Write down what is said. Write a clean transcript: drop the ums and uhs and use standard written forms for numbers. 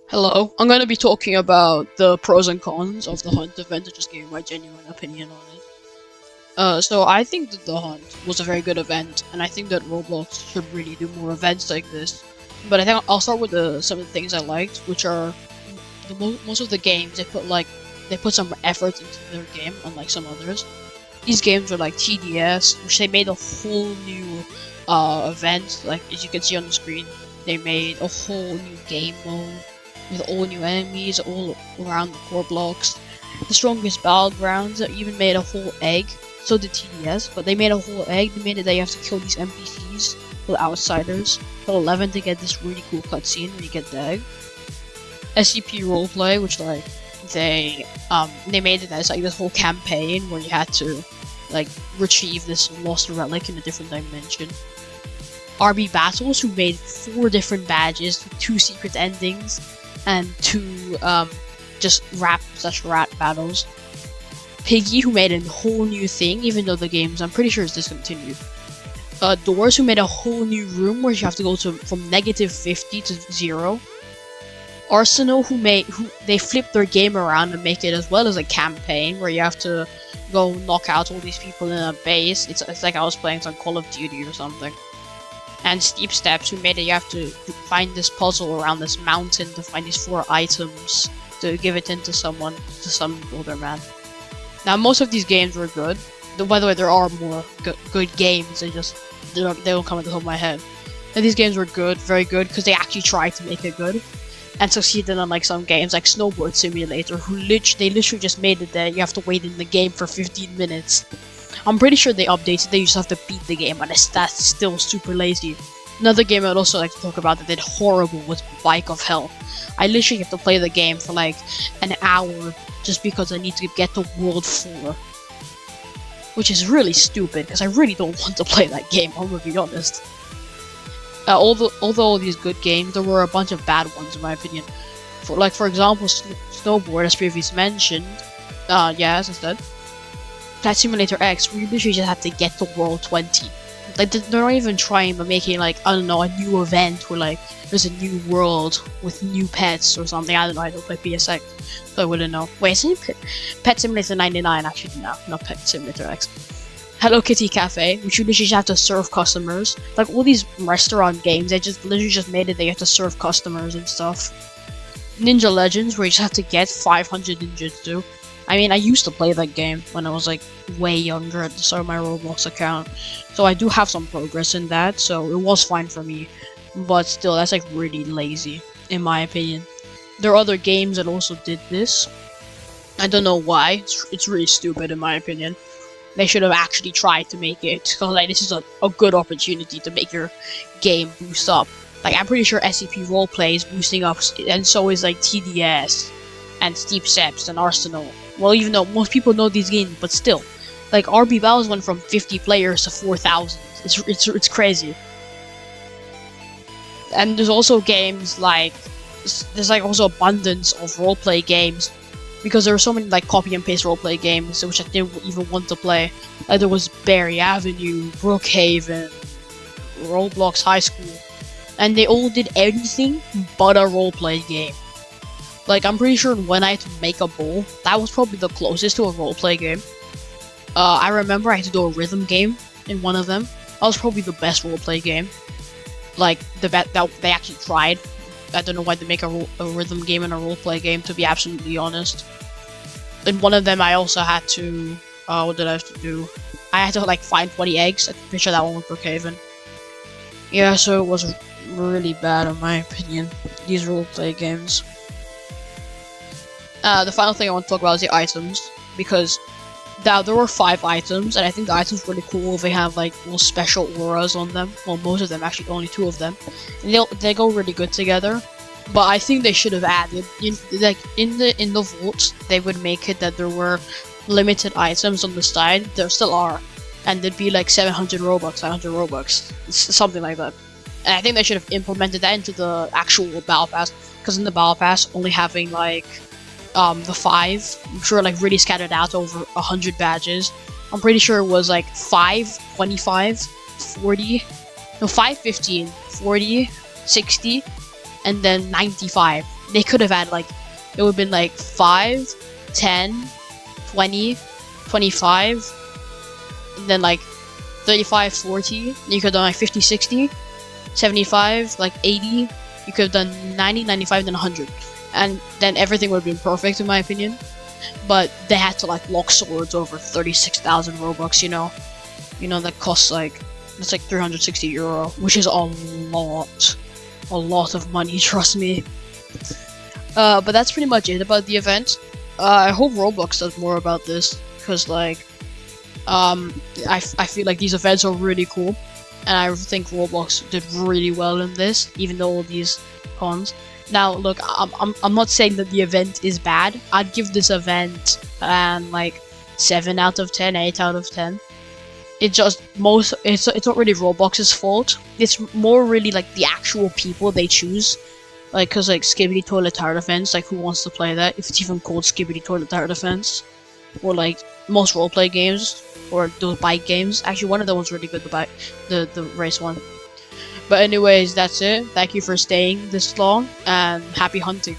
Hello, I'm going to be talking about the pros and cons of the Hunt event and just giving my genuine opinion on it. So I think that the Hunt was a very good event, and I think that Roblox should really do more events like this. But I think I'll start with some of the things I liked, which are most of the games they put some effort into their game, unlike some others. These games are like TDS, which they made a whole new event. Like as you can see on the screen, they made a whole new game mode with all new enemies all around the core blocks. The strongest battlegrounds even made a whole egg. So did TDS, but they made a whole egg. They made it that you have to kill these NPCs, the outsiders, kill 11 to get this really cool cutscene where you get the egg. SCP roleplay, which they made it as like this whole campaign where you had to like retrieve this lost relic in a different dimension. RB Battles, who made 4 different badges, 2 secret endings, and 2 just rap/rat battles. Piggy, who made a whole new thing, even though the game's I'm pretty sure is discontinued. Doors, who made a whole new room where you have to go from -50 to 0. Arsenal, who they flipped their game around and make it as well as a campaign where you have to go knock out all these people in a base. It's like I was playing some Call of Duty or something. And Steep Steps, who made it you have to find this puzzle around this mountain to find these 4 items to give it into some older man. Now, most of these games were good. By the way, there are more good games. They don't come at the top of my head. And these games were good, very good, because they actually tried to make it good, and succeeded unlike some games like Snowboard Simulator, they literally just made it that you have to wait in the game for 15 minutes. I'm pretty sure they updated that you just have to beat the game, but that's still super lazy. Another game I'd also like to talk about that did horrible was Bike of Hell. I literally have to play the game for like an hour just because I need to get to World 4. Which is really stupid, because I really don't want to play that game, I'm gonna be honest. Although all these good games, there were a bunch of bad ones in my opinion. For example, Snowboard, as previously mentioned, as I said, Flight Simulator X, where you literally just have to get to World 20. Like, they're not even trying, but making, like, I don't know, a new event where, like, there's a new world with new pets or something. I don't know, I don't play PSX, so I wouldn't know. Wait, isn't it Pet Simulator 99, actually? No, not Pet Simulator X. Hello Kitty Cafe, which you literally just have to serve customers. Like, all these restaurant games, they just literally just made it that you have to serve customers and stuff. Ninja Legends, where you just have to get 500 ninjutsu. I mean, I used to play that game when I was like way younger at the start of my Roblox account, so I do have some progress in that, so it was fine for me, but still, that's like really lazy, in my opinion. There are other games that also did this. I don't know why, it's really stupid in my opinion. They should have actually tried to make it, because like, this is a good opportunity to make your game boost up. Like, I'm pretty sure SCP Roleplay is boosting up, and so is like TDS, and Steep Steps, and Arsenal. Well, even though most people know these games, but still, like RB Battles went from 50 players to 4,000. It's crazy. And there's also games like there's like also abundance of roleplay games, because there are so many like copy and paste roleplay games which I didn't even want to play. Like there was Berry Avenue, Brookhaven, Roblox High School, and they all did anything but a roleplay game. Like, I'm pretty sure when I had to make a bowl, that was probably the closest to a roleplay game. I remember I had to do a rhythm game in one of them. That was probably the best roleplay game. Like, that they actually tried. I don't know why they make a rhythm game and a roleplay game, to be absolutely honest. In one of them, I also had to... what did I have to do? I had to, like, find 20 eggs. I'm pretty sure that one was Brookhaven. Yeah, so it was really bad, in my opinion, these roleplay games. The final thing I want to talk about is the items, because now there were 5 items, and I think the items were really cool. They have like little special auras on them. Well, most of them, actually, only 2 of them. And they go really good together. But I think they should have added in the vault. They would make it that there were limited items on the side. There still are, and there'd be like 700 Robux, 500 Robux, something like that. And I think they should have implemented that into the actual battle pass, because in the battle pass, only having like the 5, I'm sure like really scattered out over 100 badges. I'm pretty sure it was like 5, 25, 40, no 5, 15, 40, 60, and then 95. They could have had like, it would have been like 5, 10, 20, 25, and then like 35, 40. You could have done like 50, 60, 75, like 80. You could have done 90, 95, then 100. And then everything would have been perfect in my opinion. But they had to like lock swords over 36,000 Robux, you know. You know, that costs like, it's like 360 euro, which is a lot of money, trust me. But that's pretty much it about the event. I hope Roblox does more about this, because like, I feel like these events are really cool, and I think Roblox did really well in this, even though all these cons. Now, look, I'm not saying that the event is bad. I'd give this event like 7 out of 10, 8 out of 10. It's just it's not really Roblox's fault. It's more really like the actual people they choose. Like, cause like Skibidi Toilet Tower Defense, like who wants to play that? If it's even called Skibidi Toilet Tower Defense, or like most roleplay games, or those bike games. Actually, one of them was really good, the race one. But anyways, that's it. Thank you for staying this long, and happy hunting.